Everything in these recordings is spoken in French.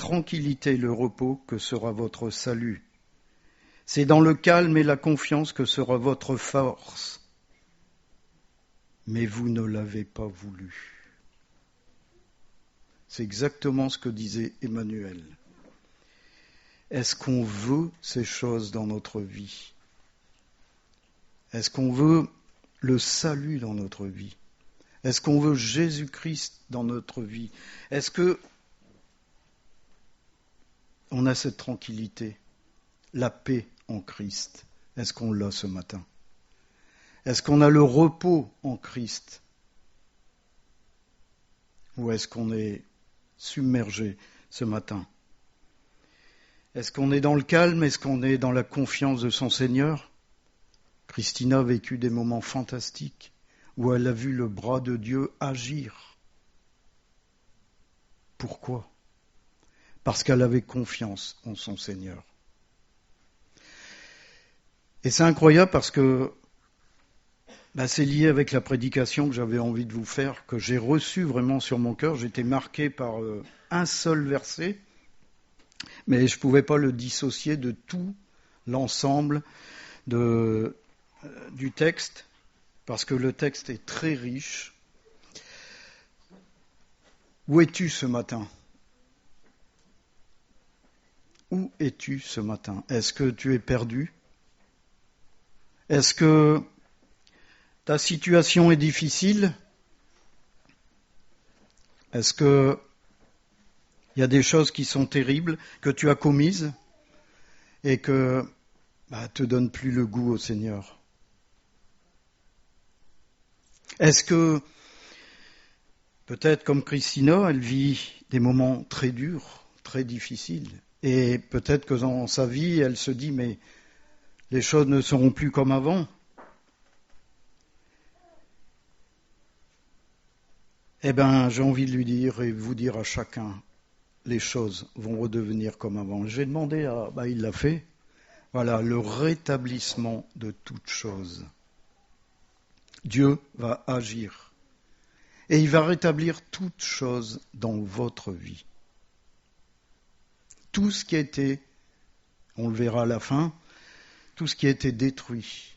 tranquillité et le repos que sera votre salut. C'est dans le calme et la confiance que sera votre force. Mais vous ne l'avez pas voulu. C'est exactement ce que disait Emmanuel. Est-ce qu'on veut ces choses dans notre vie? Est-ce qu'on veut le salut dans notre vie? Est-ce qu'on veut Jésus-Christ dans notre vie? Est-ce que on a cette tranquillité, la paix en Christ? Est-ce qu'on l'a ce matin? Est-ce qu'on a le repos en Christ? Ou est-ce qu'on est submergé ce matin? Est-ce qu'on est dans le calme? Est-ce qu'on est dans la confiance de son Seigneur? Christina a vécu des moments fantastiques où elle a vu le bras de Dieu agir. Pourquoi? Parce qu'elle avait confiance en son Seigneur. Et c'est incroyable parce que c'est lié avec la prédication que j'avais envie de vous faire, que j'ai reçue vraiment sur mon cœur. J'étais marqué par un seul verset, mais je ne pouvais pas le dissocier de tout l'ensemble du texte, parce que le texte est très riche. Où es-tu ce matin? Où es-tu ce matin? Est-ce que tu es perdu? Est-ce que ta situation est difficile? Est-ce que il y a des choses qui sont terribles que tu as commises et que te donnent plus le goût au Seigneur? Est-ce que peut-être comme Christina, elle vit des moments très durs, très difficiles, et peut-être que dans sa vie, elle se dit mais les choses ne seront plus comme avant. Eh bien, j'ai envie de lui dire et vous dire à chacun, les choses vont redevenir comme avant. J'ai demandé il l'a fait. Voilà, le rétablissement de toutes choses. Dieu va agir. Et il va rétablir toutes choses dans votre vie. Tout ce qui a été, on le verra à la fin, tout ce qui a été détruit,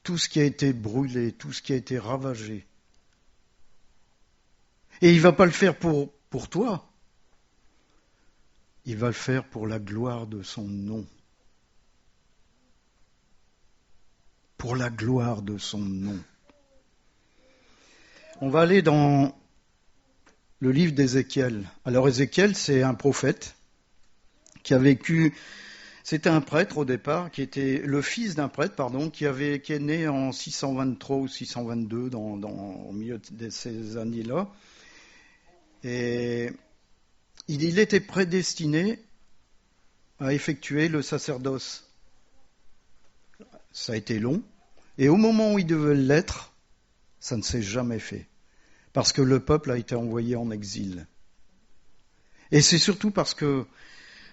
tout ce qui a été brûlé, tout ce qui a été ravagé. Et il ne va pas le faire pour toi. Il va le faire pour la gloire de son nom. Pour la gloire de son nom. On va aller dans le livre d'Ézéchiel. Alors Ézéchiel, c'est un prophète qui a vécu, c'était un prêtre au départ, qui était le fils d'un prêtre, qui est né en 623 ou 622, au milieu de ces années-là. Et il était prédestiné à effectuer le sacerdoce. Ça a été long. Et au moment où il devait l'être, ça ne s'est jamais fait. Parce que le peuple a été envoyé en exil. Et c'est surtout parce que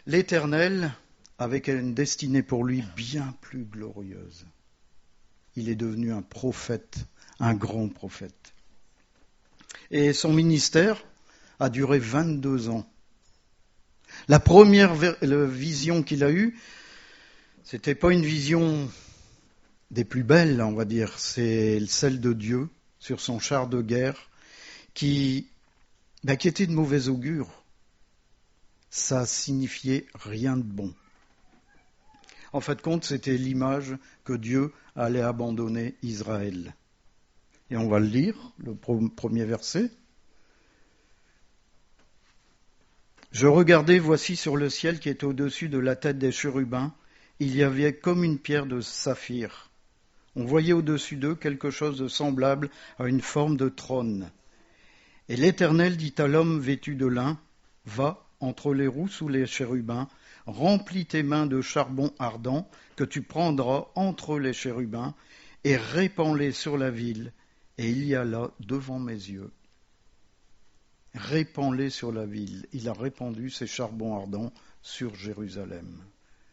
l'Éternel avait une destinée pour lui bien plus glorieuse. Il est devenu un prophète, un grand prophète. Et son ministère a duré 22 ans. La première vision qu'il a eue, c'était pas une vision des plus belles, on va dire, c'est celle de Dieu sur son char de guerre qui était de mauvais augure. Ça signifiait rien de bon. En fait, compte, c'était l'image que Dieu allait abandonner Israël. Et on va le lire, le premier verset. Je regardais, voici sur le ciel qui est au-dessus de la tête des chérubins, il y avait comme une pierre de saphir. On voyait au-dessus d'eux quelque chose de semblable à une forme de trône. Et l'Éternel dit à l'homme vêtu de lin, va entre les roues sous les chérubins, remplis tes mains de charbon ardent que tu prendras entre les chérubins et répands-les sur la ville. Et il y a là devant mes yeux. Répands-les sur la ville. Il a répandu ses charbons ardents sur Jérusalem.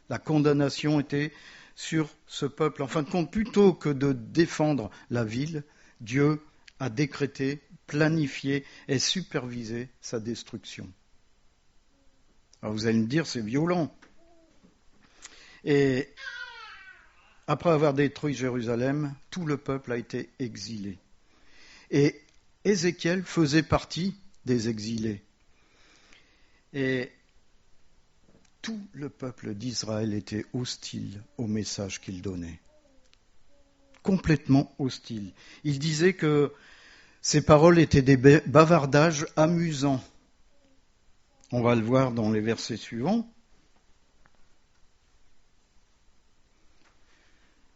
La condamnation était sur ce peuple. En fin de compte, plutôt que de défendre la ville, Dieu a décrété, planifié et supervisé sa destruction. Alors vous allez me dire, c'est violent. Et après avoir détruit Jérusalem, tout le peuple a été exilé. Et Ézéchiel faisait partie des exilés. Et tout le peuple d'Israël était hostile au message qu'il donnait. Complètement hostile. Il disait que ces paroles étaient des bavardages amusants. On va le voir dans les versets suivants.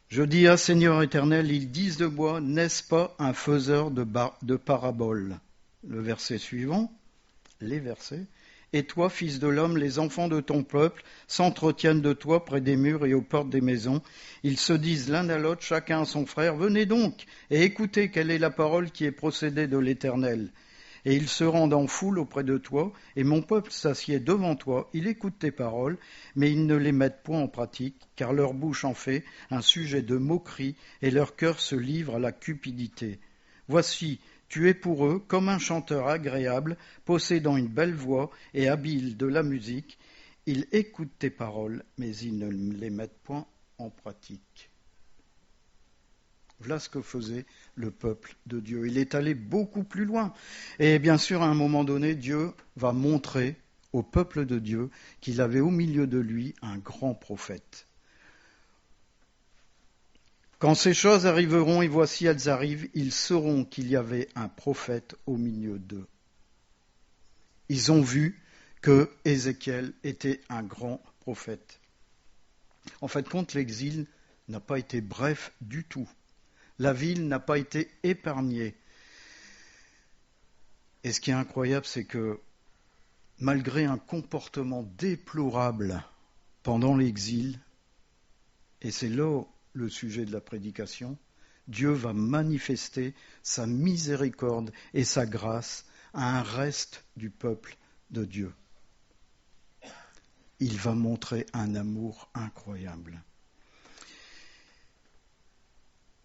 Je dis à Seigneur éternel, ils disent de moi, n'est-ce pas un faiseur de paraboles? Le verset suivant, les versets. Et toi, fils de l'homme, les enfants de ton peuple s'entretiennent de toi près des murs et aux portes des maisons. Ils se disent l'un à l'autre, chacun à son frère, venez donc et écoutez quelle est la parole qui est procédée de l'Éternel. Et ils se rendent en foule auprès de toi, et mon peuple s'assied devant toi, il écoute tes paroles, mais ils ne les mettent point en pratique, car leur bouche en fait un sujet de moquerie, et leur cœur se livre à la cupidité. Voici, tu es pour eux comme un chanteur agréable, possédant une belle voix et habile de la musique. Ils écoutent tes paroles, mais ils ne les mettent point en pratique. Voilà ce que faisait le peuple de Dieu. Il est allé beaucoup plus loin. Et bien sûr, à un moment donné, Dieu va montrer au peuple de Dieu qu'il avait au milieu de lui un grand prophète. Quand ces choses arriveront, et voici elles arrivent, ils sauront qu'il y avait un prophète au milieu d'eux. Ils ont vu que Ézéchiel était un grand prophète. En fait, compte, l'exil n'a pas été bref du tout. La ville n'a pas été épargnée. Et ce qui est incroyable, c'est que malgré un comportement déplorable pendant l'exil, et c'est là le sujet de la prédication, Dieu va manifester sa miséricorde et sa grâce à un reste du peuple de Dieu. Il va montrer un amour incroyable.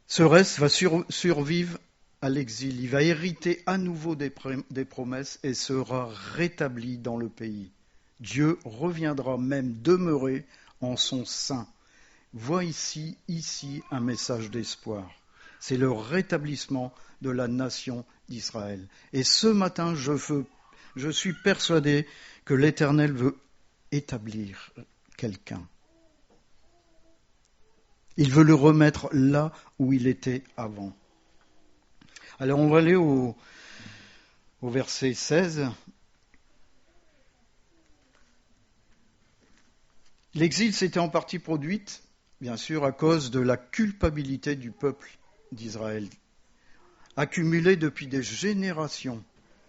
Ce reste va survivre à l'exil. Il va hériter à nouveau des promesses et sera rétabli dans le pays. Dieu reviendra même demeurer en son sein. Vois ici un message d'espoir. C'est le rétablissement de la nation d'Israël. Et ce matin, je suis persuadé que l'Éternel veut établir quelqu'un. Il veut le remettre là où il était avant. Alors on va aller au verset 16. L'exil s'était en partie produite, bien sûr, à cause de la culpabilité du peuple d'Israël, accumulée depuis des générations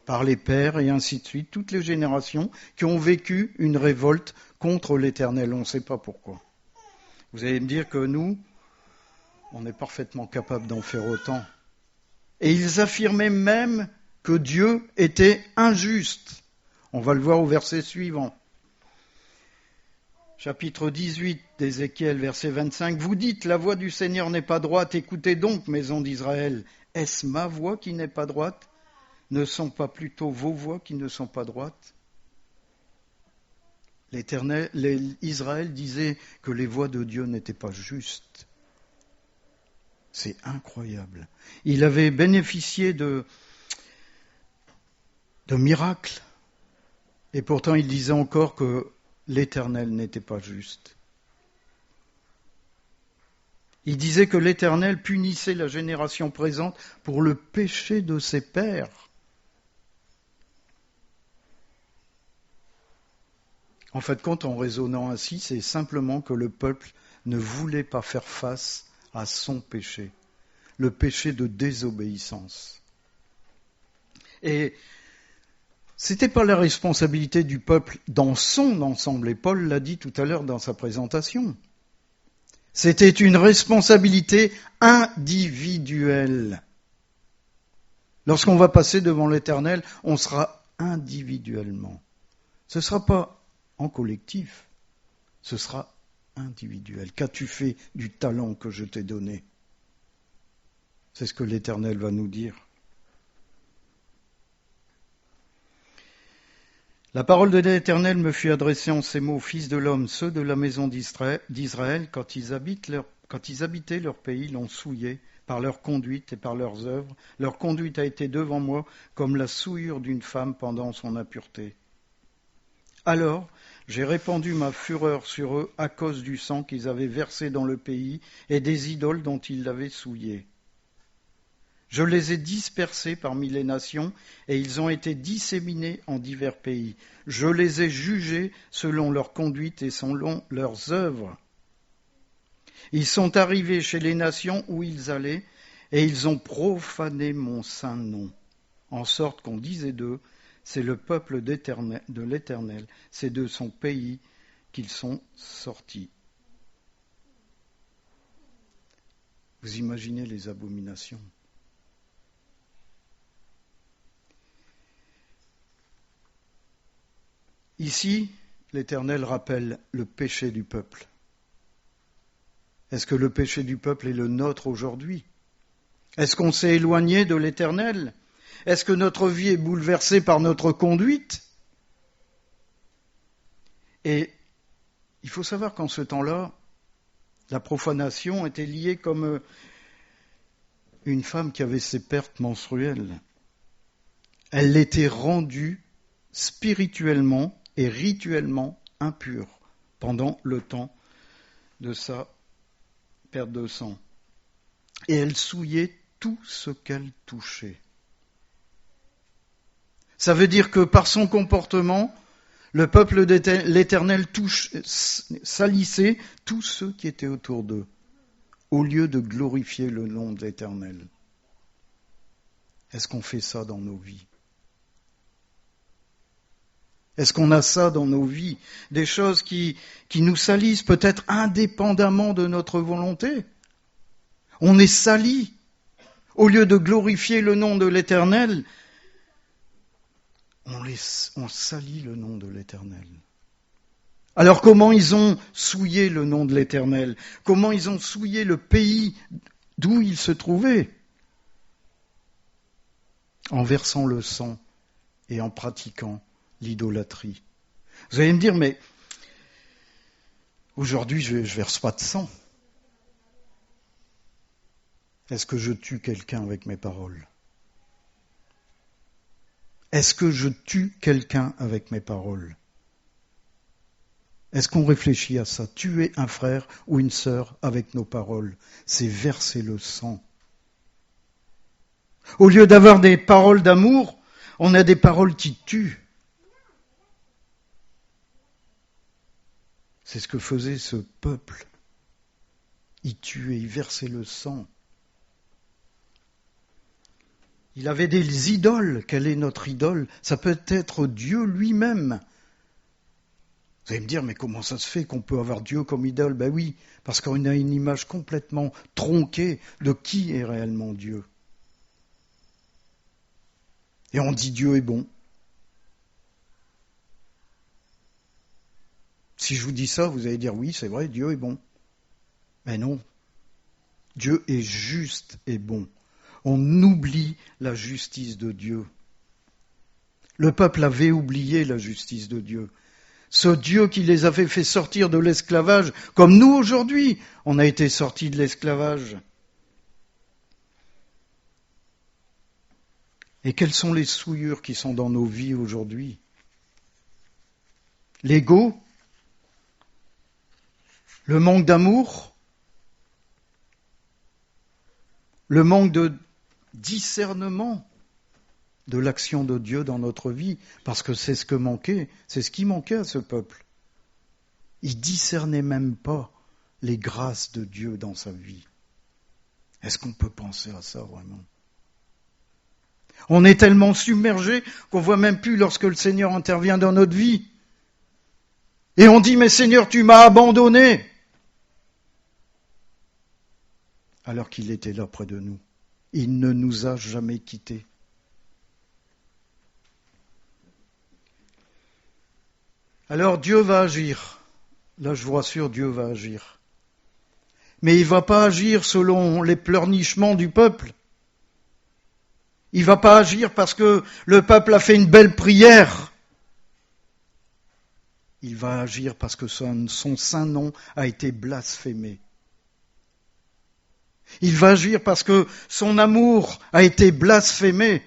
par les pères et ainsi de suite, toutes les générations qui ont vécu une révolte contre l'Éternel. On ne sait pas pourquoi. Vous allez me dire que nous, on est parfaitement capable d'en faire autant. Et ils affirmaient même que Dieu était injuste. On va le voir au verset suivant. Chapitre 18 d'Ézéchiel, verset 25. Vous dites, la voix du Seigneur n'est pas droite. Écoutez donc, maison d'Israël. Est-ce ma voix qui n'est pas droite? Ne sont pas plutôt vos voix qui ne sont pas droites? Israël disait que les voix de Dieu n'étaient pas justes. C'est incroyable. Il avait bénéficié de miracles. Et pourtant, il disait encore que l'Éternel n'était pas juste. Il disait que l'Éternel punissait la génération présente pour le péché de ses pères. En fait, en raisonnant ainsi, c'est simplement que le peuple ne voulait pas faire face à son péché, le péché de désobéissance. Et ce n'était pas la responsabilité du peuple dans son ensemble, et Paul l'a dit tout à l'heure dans sa présentation. C'était une responsabilité individuelle. Lorsqu'on va passer devant l'Éternel, on sera individuellement. Ce ne sera pas en collectif, ce sera individuel. Qu'as-tu fait du talent que je t'ai donné? C'est ce que l'Éternel va nous dire. La parole de l'Éternel me fut adressée en ces mots, Fils de l'homme, ceux de la maison d'Israël, quand ils habitaient leur pays, l'ont souillé par leur conduite et par leurs œuvres. Leur conduite a été devant moi comme la souillure d'une femme pendant son impureté. Alors, j'ai répandu ma fureur sur eux à cause du sang qu'ils avaient versé dans le pays et des idoles dont ils l'avaient souillé. Je les ai dispersés parmi les nations, et ils ont été disséminés en divers pays. Je les ai jugés selon leur conduite et selon leurs œuvres. Ils sont arrivés chez les nations où ils allaient, et ils ont profané mon saint nom, en sorte qu'on disait d'eux, c'est le peuple de l'Éternel, c'est de son pays qu'ils sont sortis. Vous imaginez les abominations. Ici, l'Éternel rappelle le péché du peuple. Est-ce que le péché du peuple est le nôtre aujourd'hui? Est-ce qu'on s'est éloigné de l'Éternel? Est-ce que notre vie est bouleversée par notre conduite? Et il faut savoir qu'en ce temps-là, la profanation était liée comme une femme qui avait ses pertes menstruelles. Elle était rendue spirituellement et rituellement impure pendant le temps de sa perte de sang. Et elle souillait tout ce qu'elle touchait. Ça veut dire que par son comportement, le peuple de l'Éternel salissait tous ceux qui étaient autour d'eux, au lieu de glorifier le nom de l'Éternel. Est-ce qu'on fait ça dans nos vies? Est-ce qu'on a ça dans nos vies? Des choses qui nous salissent peut-être indépendamment de notre volonté. On est sali. Au lieu de glorifier le nom de l'Éternel, on salit le nom de l'Éternel. Alors comment ils ont souillé le nom de l'Éternel? Comment ils ont souillé le pays d'où ils se trouvaient? En versant le sang et en pratiquant l'idolâtrie. Vous allez me dire, mais aujourd'hui je verse pas de sang. Est-ce que je tue quelqu'un avec mes paroles? Est-ce que je tue quelqu'un avec mes paroles? Est-ce qu'on réfléchit à ça? Tuer un frère ou une sœur avec nos paroles, c'est verser le sang. Au lieu d'avoir des paroles d'amour, on a des paroles qui tuent. C'est ce que faisait ce peuple. Il tuait, il versait le sang. Il avait des idoles. Quelle est notre idole? Ça peut être Dieu lui-même. Vous allez me dire, mais comment ça se fait qu'on peut avoir Dieu comme idole? Ben oui, parce qu'on a une image complètement tronquée de qui est réellement Dieu. Et on dit Dieu est bon. Si je vous dis ça, vous allez dire oui, c'est vrai, Dieu est bon. Mais non, Dieu est juste et bon. On oublie la justice de Dieu. Le peuple avait oublié la justice de Dieu. Ce Dieu qui les avait fait sortir de l'esclavage, comme nous aujourd'hui, on a été sortis de l'esclavage. Et quelles sont les souillures qui sont dans nos vies aujourd'hui? L'ego? Le manque d'amour? Le manque de discernement de l'action de Dieu dans notre vie, parce que c'est ce qui manquait à ce peuple. Il discernait même pas les grâces de Dieu dans sa vie. Est-ce qu'on peut penser à ça vraiment? On est tellement submergé qu'on voit même plus lorsque le Seigneur intervient dans notre vie. Et on dit, mais Seigneur, tu m'as abandonné. Alors qu'il était là près de nous. Il ne nous a jamais quittés. Alors Dieu va agir. Là, je vous rassure, Dieu va agir. Mais il ne va pas agir selon les pleurnichements du peuple. Il ne va pas agir parce que le peuple a fait une belle prière. il va agir parce que son saint nom a été blasphémé. Il va agir parce que son amour a été blasphémé.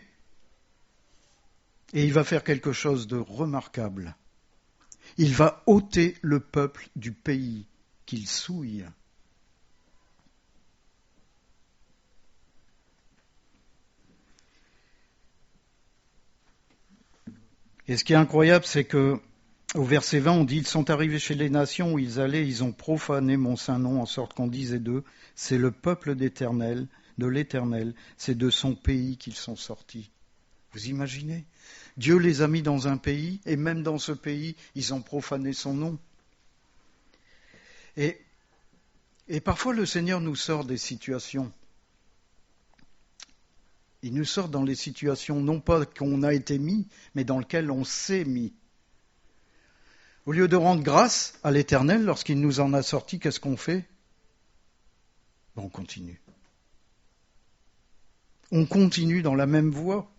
Et il va faire quelque chose de remarquable. Il va ôter le peuple du pays qu'il souille. Et ce qui est incroyable, c'est que au verset 20, on dit « Ils sont arrivés chez les nations où ils allaient, ils ont profané mon saint nom, en sorte qu'on disait d'eux, c'est le peuple d'Éternel, de l'Éternel, c'est de son pays qu'ils sont sortis. » Vous imaginez ? Dieu les a mis dans un pays, et même dans ce pays, ils ont profané son nom. Et parfois, le Seigneur nous sort des situations. Il nous sort dans les situations, non pas qu'on a été mis, mais dans lesquelles on s'est mis. Au lieu de rendre grâce à l'Éternel lorsqu'il nous en a sortis, qu'est-ce qu'on fait ? On continue. On continue dans la même voie.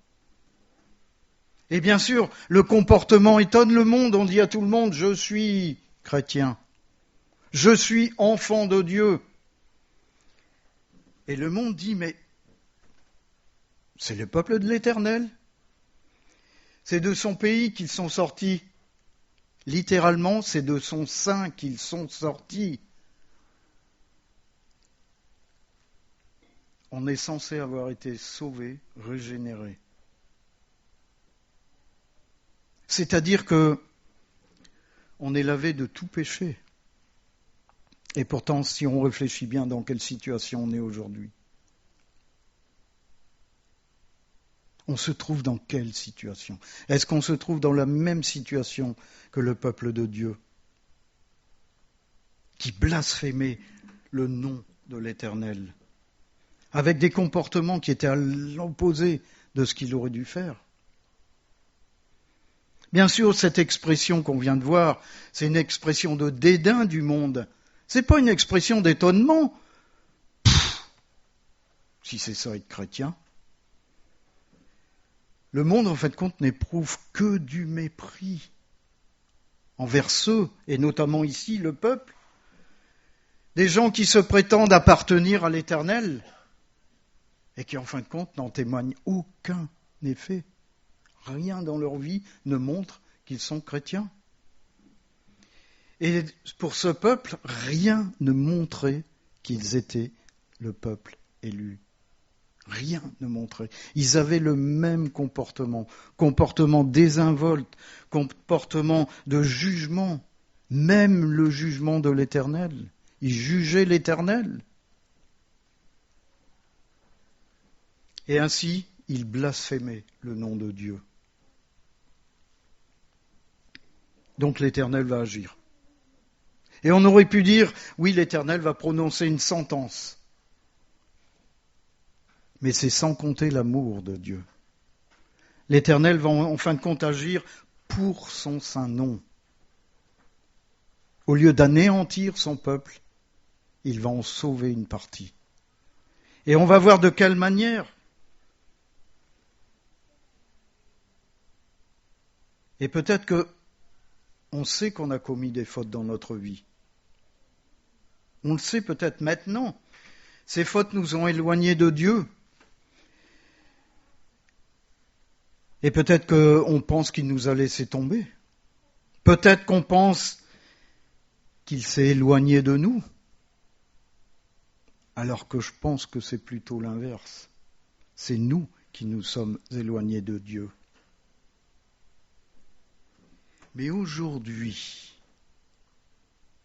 Et bien sûr, le comportement étonne le monde. On dit à tout le monde, je suis chrétien. Je suis enfant de Dieu. Et le monde dit, mais c'est le peuple de l'Éternel. C'est de son pays qu'ils sont sortis. Littéralement, c'est de son sein qu'ils sont sortis. On est censé avoir été sauvé, régénéré. C'est-à-dire que on est lavé de tout péché. Et pourtant, si on réfléchit bien dans quelle situation on est aujourd'hui, on se trouve dans quelle situation ? Est-ce qu'on se trouve dans la même situation que le peuple de Dieu, qui blasphémait le nom de l'Éternel, avec des comportements qui étaient à l'opposé de ce qu'il aurait dû faire ? Bien sûr, cette expression qu'on vient de voir, c'est une expression de dédain du monde. C'est pas une expression d'étonnement. Si c'est ça être chrétien. Le monde, en fait, compte, n'éprouve que du mépris envers ceux, et notamment ici le peuple, des gens qui se prétendent appartenir à l'Éternel et qui, en fin de compte, n'en témoignent aucun effet. Rien dans leur vie ne montre qu'ils sont chrétiens. Et pour ce peuple, rien ne montrait qu'ils étaient le peuple élu. Rien ne montrait. Ils avaient le même comportement désinvolte, comportement de jugement, même le jugement de l'Éternel. Ils jugeaient l'Éternel. Et ainsi, ils blasphémaient le nom de Dieu. Donc l'Éternel va agir. Et on aurait pu dire, oui, l'Éternel va prononcer une sentence. Mais c'est sans compter l'amour de Dieu. L'Éternel va en fin de compte agir pour son saint nom. Au lieu d'anéantir son peuple, il va en sauver une partie. Et on va voir de quelle manière. Et peut-être que on sait qu'on a commis des fautes dans notre vie. On le sait peut-être maintenant. Ces fautes nous ont éloignés de Dieu. Et peut-être qu'on pense qu'il nous a laissé tomber. Peut-être qu'on pense qu'il s'est éloigné de nous. Alors que je pense que c'est plutôt l'inverse. C'est nous qui nous sommes éloignés de Dieu. Mais aujourd'hui,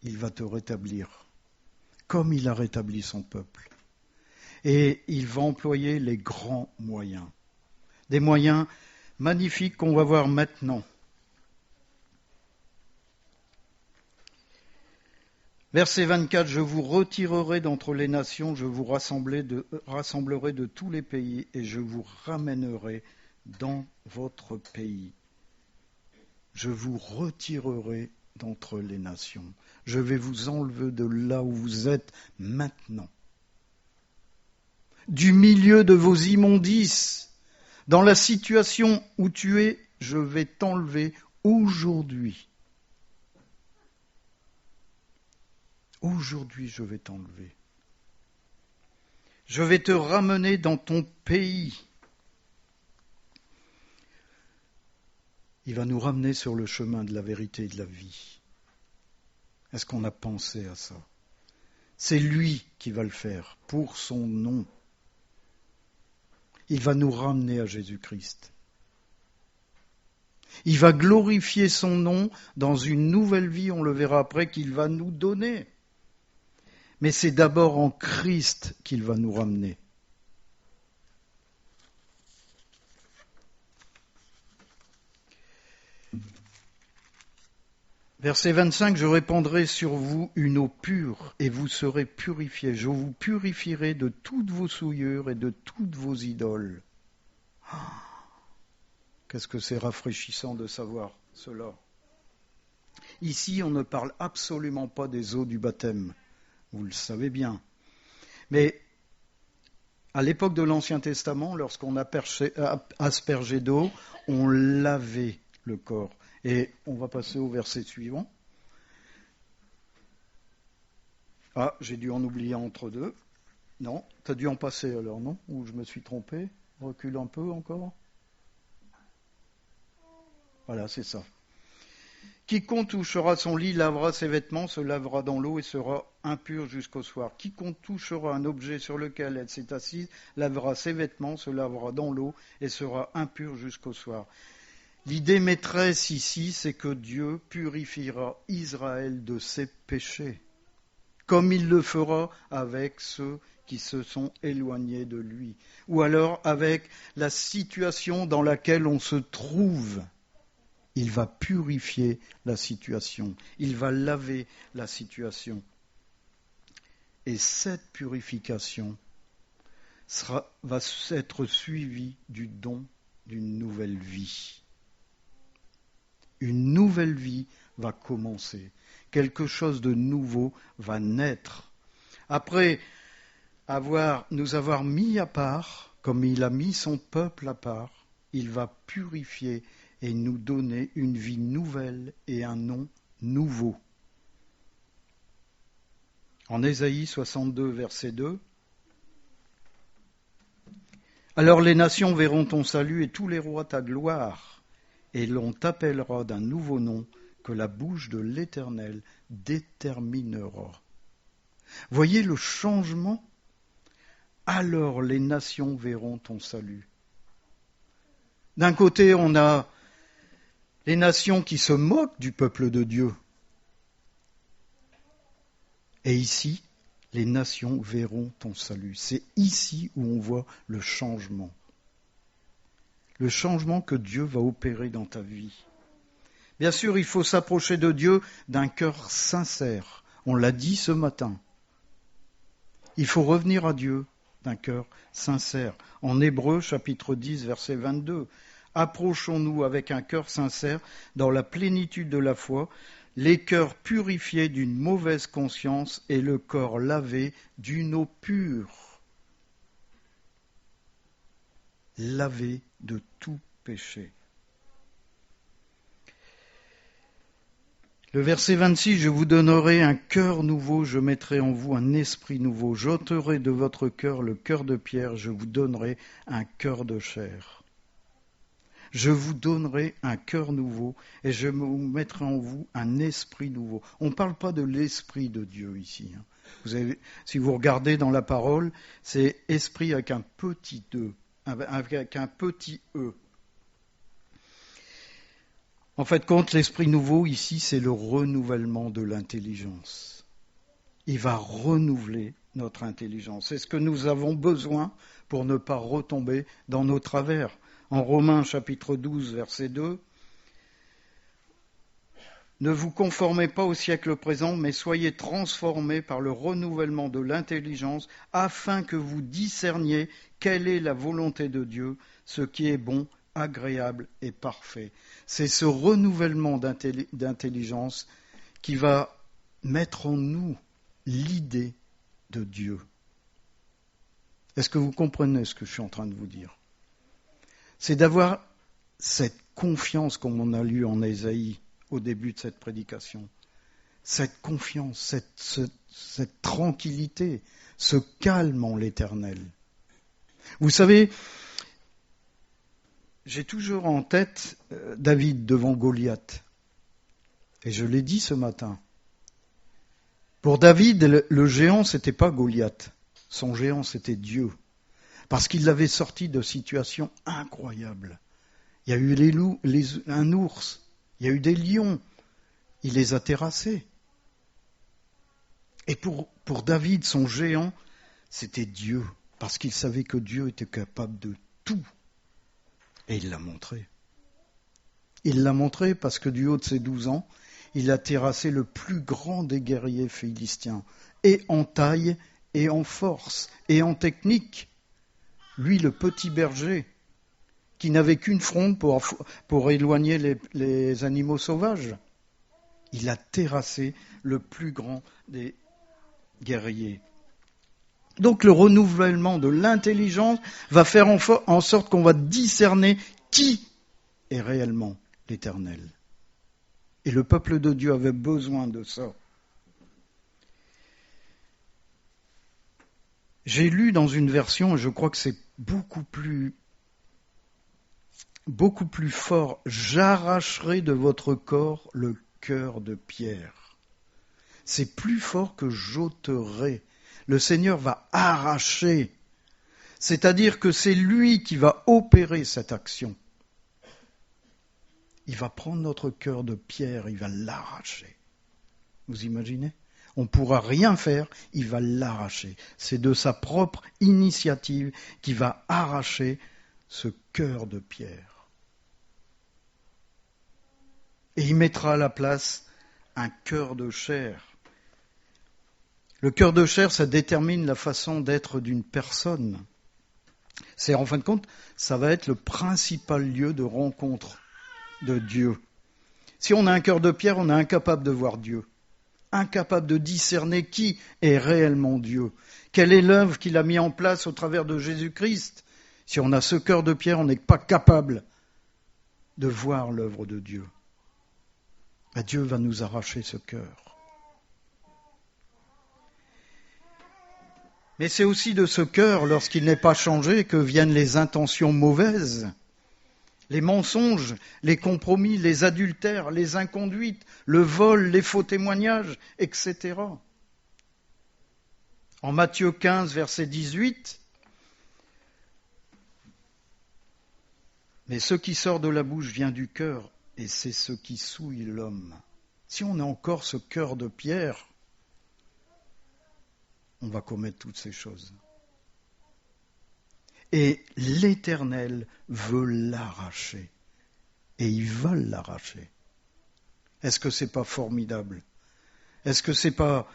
il va te rétablir, comme il a rétabli son peuple. Et il va employer les grands moyens. Des moyens magnifiques qu'on va voir maintenant. Verset 24, « Je vous retirerai d'entre les nations, je vous rassemblerai de tous les pays, et je vous ramènerai dans votre pays. » Je vous retirerai d'entre les nations. Je vais vous enlever de là où vous êtes maintenant. Du milieu de vos immondices, dans la situation où tu es, je vais t'enlever aujourd'hui. Aujourd'hui, je vais t'enlever. Je vais te ramener dans ton pays. Il va nous ramener sur le chemin de la vérité et de la vie. Est-ce qu'on a pensé à ça? C'est lui qui va le faire, pour son nom. Il va nous ramener à Jésus-Christ. Il va glorifier son nom dans une nouvelle vie, on le verra après, qu'il va nous donner. Mais c'est d'abord en Christ qu'il va nous ramener. Verset 25, je répandrai sur vous une eau pure et vous serez purifiés. Je vous purifierai de toutes vos souillures et de toutes vos idoles. Qu'est-ce que c'est rafraîchissant de savoir cela. Ici, on ne parle absolument pas des eaux du baptême. Vous le savez bien. Mais à l'époque de l'Ancien Testament, lorsqu'on aspergeait d'eau, on lavait le corps. Et on va passer au verset suivant. Ah, j'ai dû en oublier entre deux. Non, tu as dû en passer alors, non? Ou je me suis trompé? Recule un peu encore. Voilà, c'est ça. Quiconque touchera son lit lavera ses vêtements, se lavera dans l'eau et sera impur jusqu'au soir. Quiconque touchera un objet sur lequel elle s'est assise lavera ses vêtements, se lavera dans l'eau et sera impur jusqu'au soir. L'idée maîtresse ici, c'est que Dieu purifiera Israël de ses péchés, comme il le fera avec ceux qui se sont éloignés de lui, ou alors avec la situation dans laquelle on se trouve. Il va purifier la situation, il va laver la situation. Et cette purification va être suivie du don d'une nouvelle vie. Une nouvelle vie va commencer. Quelque chose de nouveau va naître. Après nous avoir mis à part, comme il a mis son peuple à part, il va purifier et nous donner une vie nouvelle et un nom nouveau. En Ésaïe 62, verset 2, « Alors les nations verront ton salut et tous les rois ta gloire. Et l'on t'appellera d'un nouveau nom que la bouche de l'Éternel déterminera. » Voyez le changement? Alors les nations verront ton salut. D'un côté, on a les nations qui se moquent du peuple de Dieu. Et ici, les nations verront ton salut. C'est ici où on voit le changement. Le changement que Dieu va opérer dans ta vie. Bien sûr, il faut s'approcher de Dieu d'un cœur sincère. On l'a dit ce matin. Il faut revenir à Dieu d'un cœur sincère. En Hébreux, chapitre 10, verset 22, « Approchons-nous avec un cœur sincère dans la plénitude de la foi, les cœurs purifiés d'une mauvaise conscience et le corps lavé d'une eau pure. » Lavé de tout péché. Le verset 26, « Je vous donnerai un cœur nouveau, je mettrai en vous un esprit nouveau, j'ôterai de votre cœur le cœur de pierre, je vous donnerai un cœur de chair. » Je vous donnerai un cœur nouveau et je mettrai en vous un esprit nouveau. On ne parle pas de l'esprit de Dieu ici. Si vous regardez dans la parole, c'est esprit avec un petit e. Avec un petit E. En fait, compte l'esprit nouveau, ici, c'est le renouvellement de l'intelligence. Il va renouveler notre intelligence. C'est ce que nous avons besoin pour ne pas retomber dans nos travers. En Romains, chapitre 12, verset 2, « Ne vous conformez pas au siècle présent, mais soyez transformés par le renouvellement de l'intelligence, afin que vous discerniez quelle est la volonté de Dieu, ce qui est bon, agréable et parfait. » C'est ce renouvellement d'intelligence qui va mettre en nous l'idée de Dieu. Est-ce que vous comprenez ce que je suis en train de vous dire? C'est d'avoir cette confiance, comme on a lu en Ésaïe au début de cette prédication. cette confiance, cette tranquillité, ce calme en l'Éternel. Vous savez, j'ai toujours en tête David devant Goliath. Et je l'ai dit ce matin. Pour David, le géant, c'était pas Goliath. Son géant, c'était Dieu. Parce qu'il l'avait sorti de situations incroyables. Il y a eu les loups, un ours, il y a eu des lions. Il les a terrassés. Et pour David, son géant, c'était Dieu. Parce qu'il savait que Dieu était capable de tout. Et il l'a montré. Il l'a montré parce que du haut de ses 12 ans, il a terrassé le plus grand des guerriers philistiens, et en taille, et en force, et en technique. Lui, le petit berger, qui n'avait qu'une fronde pour éloigner les animaux sauvages. Il a terrassé le plus grand des guerriers. Donc le renouvellement de l'intelligence va faire en sorte qu'on va discerner qui est réellement l'Éternel. Et le peuple de Dieu avait besoin de ça. J'ai lu dans une version, et je crois que c'est beaucoup plus fort, « J'arracherai de votre corps le cœur de pierre ». C'est plus fort que « j'ôterai ». Le Seigneur va arracher, c'est-à-dire que c'est lui qui va opérer cette action. Il va prendre notre cœur de pierre, il va l'arracher. Vous imaginez ? On ne pourra rien faire, il va l'arracher. C'est de sa propre initiative qu'il va arracher ce cœur de pierre. Et il mettra à la place un cœur de chair. Le cœur de chair, ça détermine la façon d'être d'une personne. C'est, en fin de compte, ça va être le principal lieu de rencontre de Dieu. Si on a un cœur de pierre, on est incapable de voir Dieu, incapable de discerner qui est réellement Dieu, quelle est l'œuvre qu'il a mis en place au travers de Jésus-Christ. Si on a ce cœur de pierre, on n'est pas capable de voir l'œuvre de Dieu. Ben, Dieu va nous arracher ce cœur. Mais c'est aussi de ce cœur, lorsqu'il n'est pas changé, que viennent les intentions mauvaises, les mensonges, les compromis, les adultères, les inconduites, le vol, les faux témoignages, etc. En Matthieu 15, verset 18, « Mais ce qui sort de la bouche vient du cœur, et c'est ce qui souille l'homme. » Si on a encore ce cœur de pierre, on va commettre toutes ces choses. Et l'Éternel veut l'arracher. Et il va l'arracher. Est-ce que c'est pas formidable ? Est-ce que c'est pas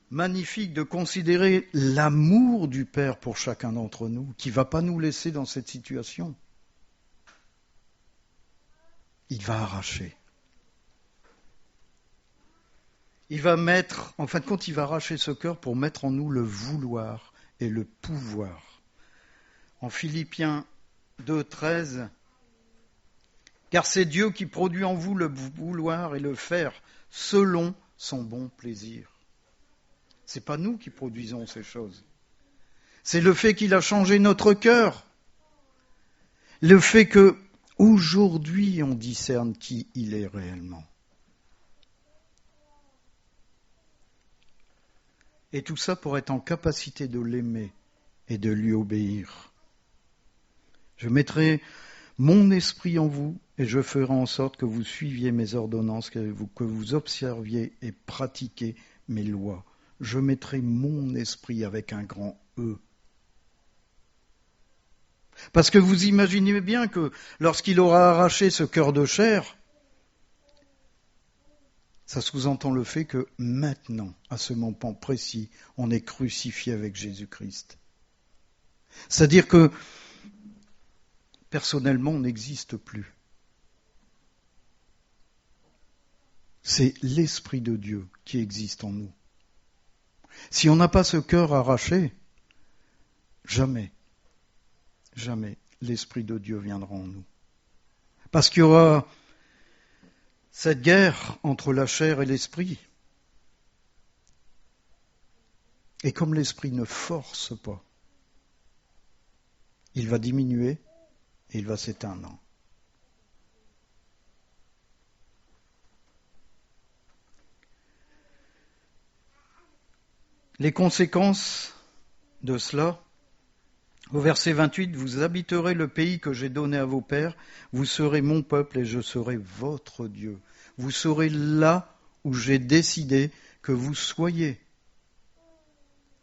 magnifique de considérer l'amour du Père pour chacun d'entre nous, qui ne va pas nous laisser dans cette situation ? Il va arracher. Il va mettre, en fin de compte, il va arracher ce cœur pour mettre en nous le vouloir et le pouvoir. En Philippiens 2, 13, « Car c'est Dieu qui produit en vous le vouloir et le faire selon son bon plaisir. » Ce n'est pas nous qui produisons ces choses. C'est le fait qu'il a changé notre cœur. Le fait que, aujourd'hui, on discerne qui il est réellement. Et tout ça pour être en capacité de l'aimer et de lui obéir. Je mettrai mon esprit en vous et je ferai en sorte que vous suiviez mes ordonnances, que vous observiez et pratiquiez mes lois. Je mettrai mon esprit avec un grand E. Parce que vous imaginez bien que lorsqu'il aura arraché ce cœur de chair, ça sous-entend le fait que maintenant, à ce moment précis, on est crucifié avec Jésus-Christ. C'est-à-dire que, personnellement, on n'existe plus. C'est l'Esprit de Dieu qui existe en nous. Si on n'a pas ce cœur arraché, jamais l'Esprit de Dieu viendra en nous. Parce qu'il y aura cette guerre entre la chair et l'esprit. Et comme l'Esprit ne force pas, il va diminuer et il va s'éteindre. Les conséquences de cela, au verset 28, vous habiterez le pays que j'ai donné à vos pères, vous serez mon peuple et je serai votre Dieu. Vous serez là où j'ai décidé que vous soyez.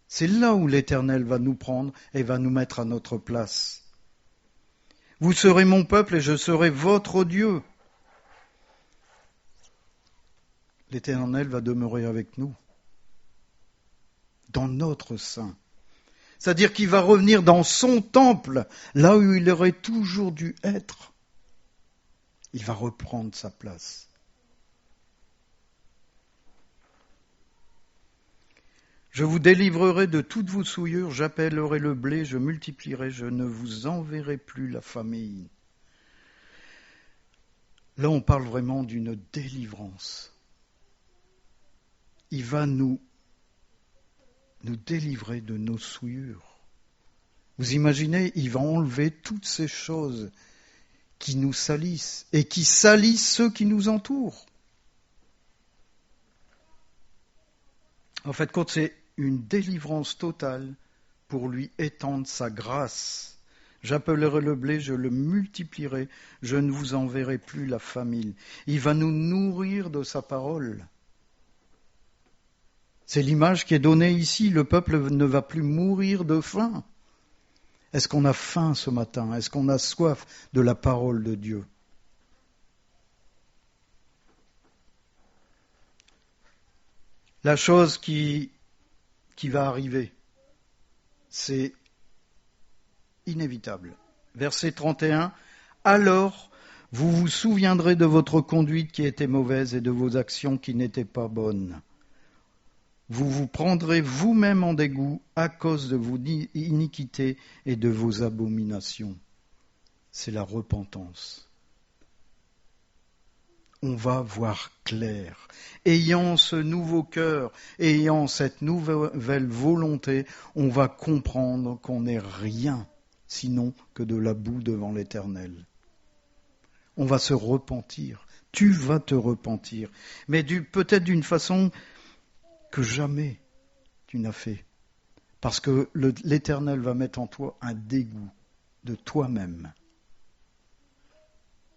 C'est là où l'Éternel va nous prendre et va nous mettre à notre place. Vous serez mon peuple et je serai votre Dieu. L'Éternel va demeurer avec nous, dans notre sein. C'est-à-dire qu'il va revenir dans son temple, là où il aurait toujours dû être. Il va reprendre sa place. Je vous délivrerai de toutes vos souillures, j'appellerai le blé, je multiplierai, je ne vous enverrai plus la famille. Là, on parle vraiment d'une délivrance. Il va nous délivrer de nos souillures. Vous imaginez, il va enlever toutes ces choses qui nous salissent et qui salissent ceux qui nous entourent. En fait, quand c'est une délivrance totale pour lui étendre sa grâce. J'appellerai le blé, je le multiplierai, je ne vous enverrai plus la famine. Il va nous nourrir de sa parole. C'est l'image qui est donnée ici, le peuple ne va plus mourir de faim. Est-ce qu'on a faim ce matin? Est-ce qu'on a soif de la parole de Dieu? La chose qui va arriver, c'est inévitable. Verset 31, « Alors vous vous souviendrez de votre conduite qui était mauvaise et de vos actions qui n'étaient pas bonnes. Vous vous prendrez vous-même en dégoût à cause de vos iniquités et de vos abominations. » C'est la repentance. On va voir clair. Ayant ce nouveau cœur, ayant cette nouvelle volonté, on va comprendre qu'on n'est rien sinon que de la boue devant l'Éternel. On va se repentir. Tu vas te repentir, mais peut-être d'une façon que jamais tu n'as fait. Parce que l'Éternel va mettre en toi un dégoût de toi-même.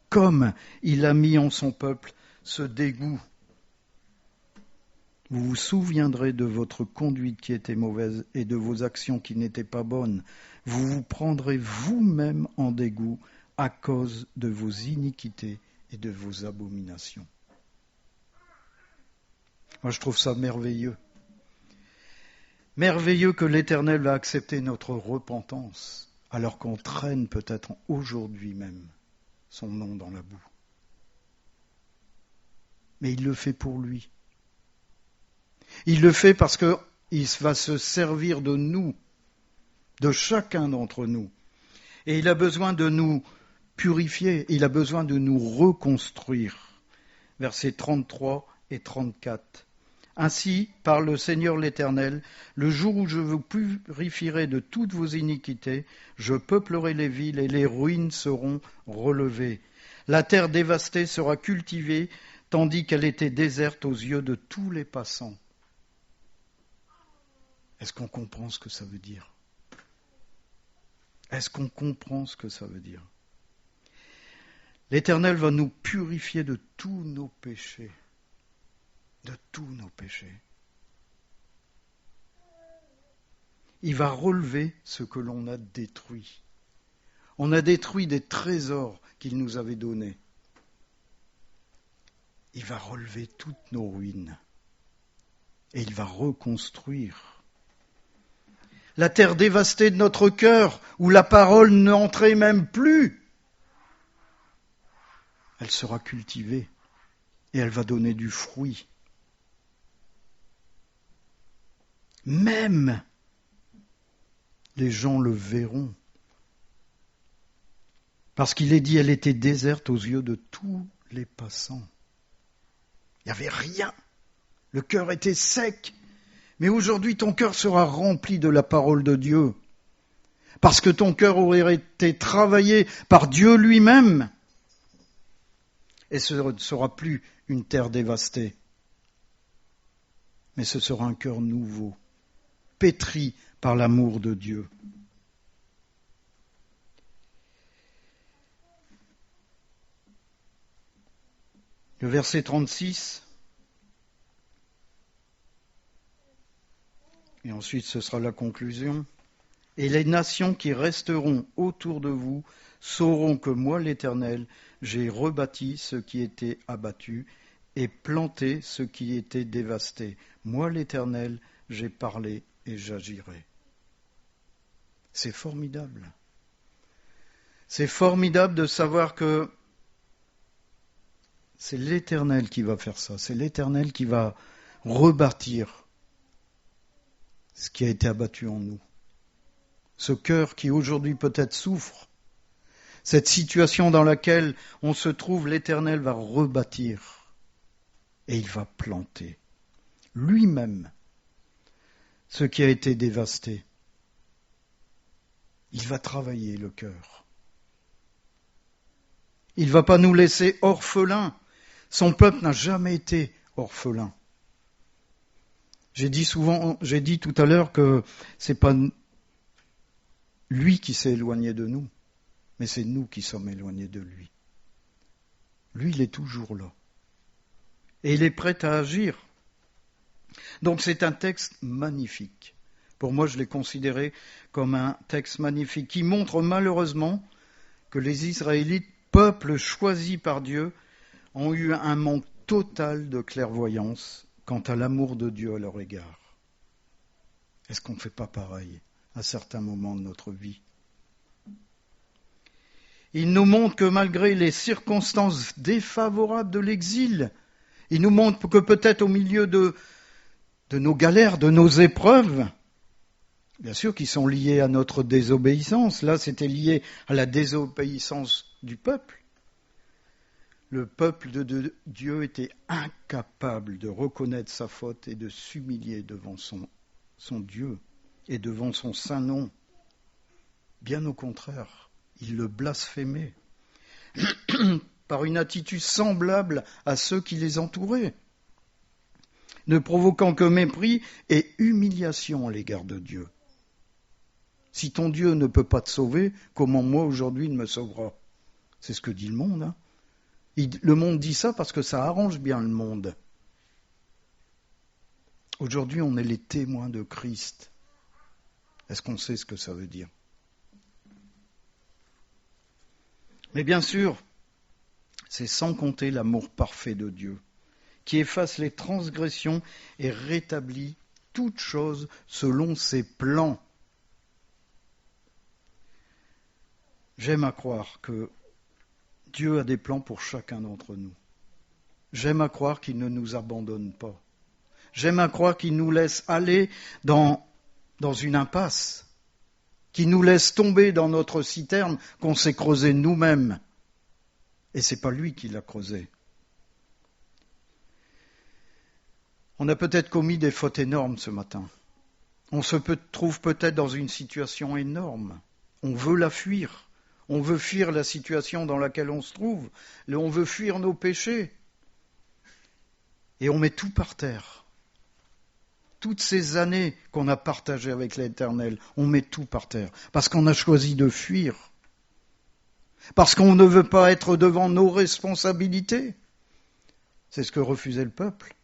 Comme il a mis en son peuple ce dégoût. Vous vous souviendrez de votre conduite qui était mauvaise et de vos actions qui n'étaient pas bonnes. Vous vous prendrez vous-même en dégoût à cause de vos iniquités et de vos abominations. Moi, je trouve ça merveilleux. Merveilleux que l'Éternel va accepter notre repentance, alors qu'on traîne peut-être aujourd'hui même son nom dans la boue. Mais il le fait pour lui. Il le fait parce qu'il va se servir de nous, de chacun d'entre nous. Et il a besoin de nous purifier, il a besoin de nous reconstruire. Versets 33 et 34. Ainsi, par le Seigneur l'Éternel, le jour où je vous purifierai de toutes vos iniquités, je peuplerai les villes et les ruines seront relevées. La terre dévastée sera cultivée, tandis qu'elle était déserte aux yeux de tous les passants. Est-ce qu'on comprend ce que ça veut dire? Est-ce qu'on comprend ce que ça veut dire? L'Éternel va nous purifier de tous nos péchés. De tous nos péchés. Il va relever ce que l'on a détruit. On a détruit des trésors qu'il nous avait donnés. Il va relever toutes nos ruines. Et il va reconstruire. La terre dévastée de notre cœur, où la parole n'entrait même plus, elle sera cultivée et elle va donner du fruit. Même les gens le verront. Parce qu'il est dit, elle était déserte aux yeux de tous les passants. Il n'y avait rien. Le cœur était sec. Mais aujourd'hui, ton cœur sera rempli de la parole de Dieu, parce que ton cœur aurait été travaillé par Dieu lui-même, et ce ne sera plus une terre dévastée, mais ce sera un cœur nouveau, pétri par l'amour de Dieu. Le verset 36, et ensuite ce sera la conclusion. Et les nations qui resteront autour de vous sauront que moi, l'Éternel, j'ai rebâti ce qui était abattu et planté ce qui était dévasté. Moi, l'Éternel, j'ai parlé et j'agirai. C'est formidable. C'est formidable de savoir que c'est l'Éternel qui va faire ça. C'est l'Éternel qui va rebâtir ce qui a été abattu en nous. Ce cœur qui aujourd'hui peut-être souffre, cette situation dans laquelle on se trouve, l'Éternel va rebâtir et il va planter lui-même ce qui a été dévasté. Il va travailler le cœur. Il ne va pas nous laisser orphelins. Son peuple n'a jamais été orphelin. J'ai dit tout à l'heure que c'est pas lui qui s'est éloigné de nous, mais c'est nous qui sommes éloignés de lui. Lui, il est toujours là. Et il est prêt à agir. Donc c'est un texte magnifique. Pour moi, je l'ai considéré comme un texte magnifique qui montre malheureusement que les Israélites, peuple choisi par Dieu, ont eu un manque total de clairvoyance quant à l'amour de Dieu à leur égard. Est-ce qu'on ne fait pas pareil à certains moments de notre vie? Il nous montre que malgré les circonstances défavorables de l'exil, il nous montre que peut-être au milieu de nos galères, de nos épreuves, bien sûr qui sont liées à notre désobéissance, là c'était lié à la désobéissance du peuple. Le peuple de Dieu était incapable de reconnaître sa faute et de s'humilier devant son Dieu et devant son saint nom. Bien au contraire, il le blasphémait par une attitude semblable à ceux qui les entouraient, ne provoquant que mépris et humiliation à l'égard de Dieu. Si ton Dieu ne peut pas te sauver, comment moi aujourd'hui il me sauvera? C'est ce que dit le monde. Hein. Le monde dit ça parce que ça arrange bien le monde. Aujourd'hui, on est les témoins de Christ. Est-ce qu'on sait ce que ça veut dire? Mais bien sûr, c'est sans compter l'amour parfait de Dieu, qui efface les transgressions et rétablit toutes choses selon ses plans. J'aime à croire que Dieu a des plans pour chacun d'entre nous. J'aime à croire qu'il ne nous abandonne pas. J'aime à croire qu'il nous laisse aller dans une impasse, qu'il nous laisse tomber dans notre citerne qu'on s'est creusée nous-mêmes. Et ce n'est pas lui qui l'a creusée. On a peut-être commis des fautes énormes ce matin. On se trouve peut-être dans une situation énorme. On veut la fuir. On veut fuir la situation dans laquelle on se trouve. On veut fuir nos péchés. Et on met tout par terre. Toutes ces années qu'on a partagées avec l'Éternel, on met tout par terre. Parce qu'on a choisi de fuir. Parce qu'on ne veut pas être devant nos responsabilités. C'est ce que refusait le peuple.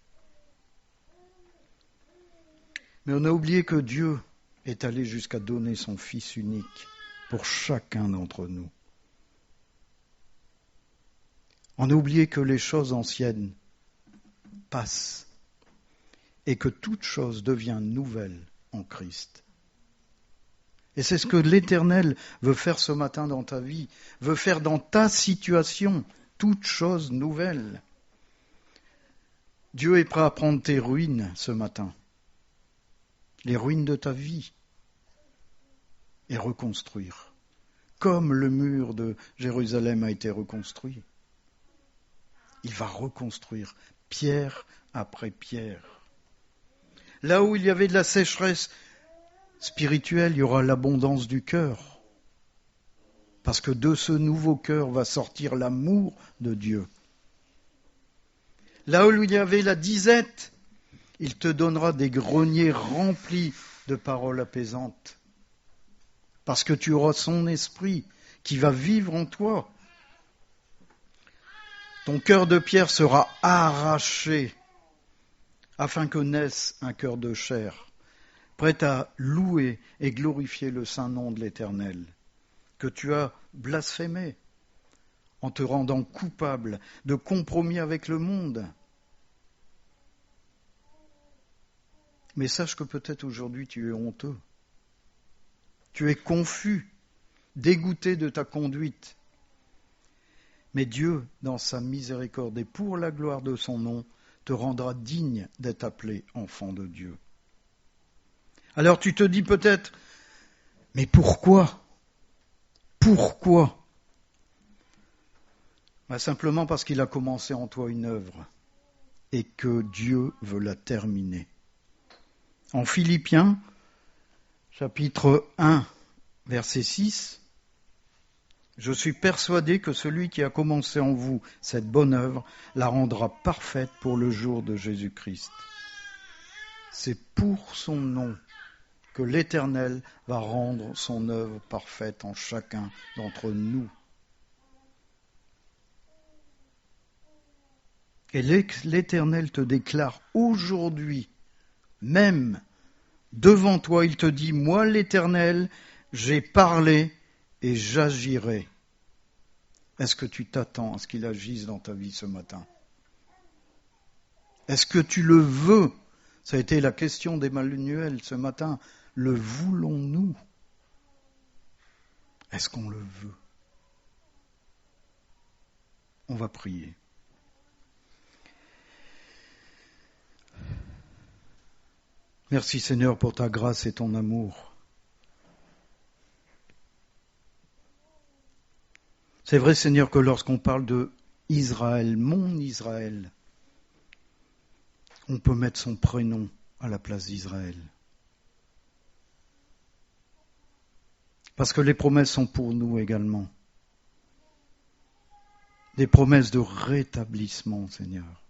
Mais on a oublié que Dieu est allé jusqu'à donner son Fils unique pour chacun d'entre nous. On a oublié que les choses anciennes passent et que toute chose devient nouvelle en Christ. Et c'est ce que l'Éternel veut faire ce matin dans ta vie, veut faire dans ta situation, toute chose nouvelle. Dieu est prêt à prendre tes ruines ce matin, les ruines de ta vie, et reconstruire, comme le mur de Jérusalem a été reconstruit. Il va reconstruire pierre après pierre. Là où il y avait de la sécheresse spirituelle, il y aura l'abondance du cœur. Parce que de ce nouveau cœur va sortir l'amour de Dieu. Là où il y avait la disette, il te donnera des greniers remplis de paroles apaisantes. Parce que tu auras son esprit qui va vivre en toi. Ton cœur de pierre sera arraché afin que naisse un cœur de chair, prêt à louer et glorifier le saint nom de l'Éternel, que tu as blasphémé en te rendant coupable de compromis avec le monde. Mais sache que peut-être aujourd'hui tu es honteux, tu es confus, dégoûté de ta conduite. Mais Dieu, dans sa miséricorde et pour la gloire de son nom, te rendra digne d'être appelé enfant de Dieu. Alors tu te dis peut-être, mais pourquoi ? Pourquoi ? Simplement parce qu'il a commencé en toi une œuvre et que Dieu veut la terminer. En Philippiens, chapitre 1, verset 6, « Je suis persuadé que celui qui a commencé en vous cette bonne œuvre la rendra parfaite pour le jour de Jésus-Christ. » C'est pour son nom que l'Éternel va rendre son œuvre parfaite en chacun d'entre nous. Et l'Éternel te déclare aujourd'hui, même devant toi, il te dit, « Moi l'Éternel, j'ai parlé et j'agirai. » Est-ce que tu t'attends à ce qu'il agisse dans ta vie ce matin ? Est-ce que tu le veux ? Ça a été la question d'Emmanuel ce matin. Le voulons-nous ? Est-ce qu'on le veut ? On va prier. Merci Seigneur pour ta grâce et ton amour. C'est vrai Seigneur que lorsqu'on parle de Israël, mon Israël, on peut mettre son prénom à la place d'Israël. Parce que les promesses sont pour nous également. Des promesses de rétablissement, Seigneur.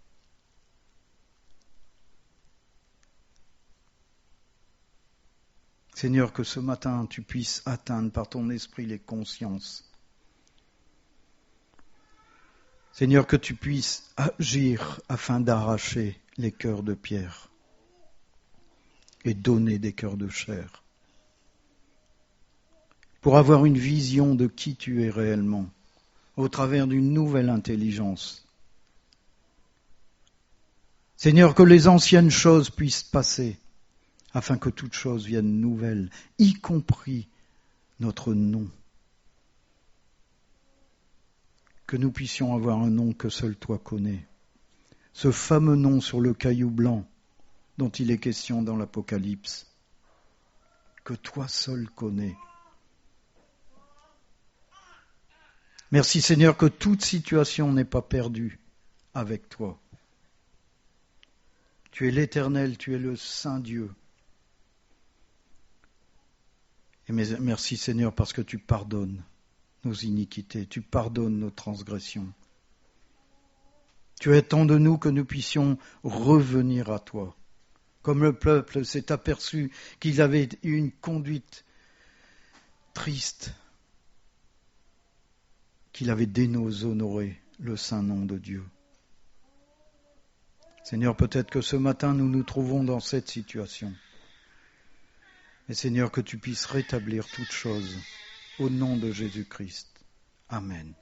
Seigneur, que ce matin, tu puisses atteindre par ton esprit les consciences. Seigneur, que tu puisses agir afin d'arracher les cœurs de pierre et donner des cœurs de chair. Pour avoir une vision de qui tu es réellement, au travers d'une nouvelle intelligence. Seigneur, que les anciennes choses puissent passer, afin que toute chose vienne nouvelle, y compris notre nom. Que nous puissions avoir un nom que seul toi connais. Ce fameux nom sur le caillou blanc dont il est question dans l'Apocalypse, que toi seul connais. Merci Seigneur que toute situation n'est pas perdue avec toi. Tu es l'Éternel, tu es le Saint Dieu. Et merci Seigneur parce que tu pardonnes nos iniquités, tu pardonnes nos transgressions. Tu attends de nous que nous puissions revenir à toi. Comme le peuple s'est aperçu qu'il avait eu une conduite triste, qu'il avait déshonoré le saint nom de Dieu. Seigneur, peut-être que ce matin nous nous trouvons dans cette situation. Et Seigneur, que tu puisses rétablir toutes choses au nom de Jésus-Christ. Amen.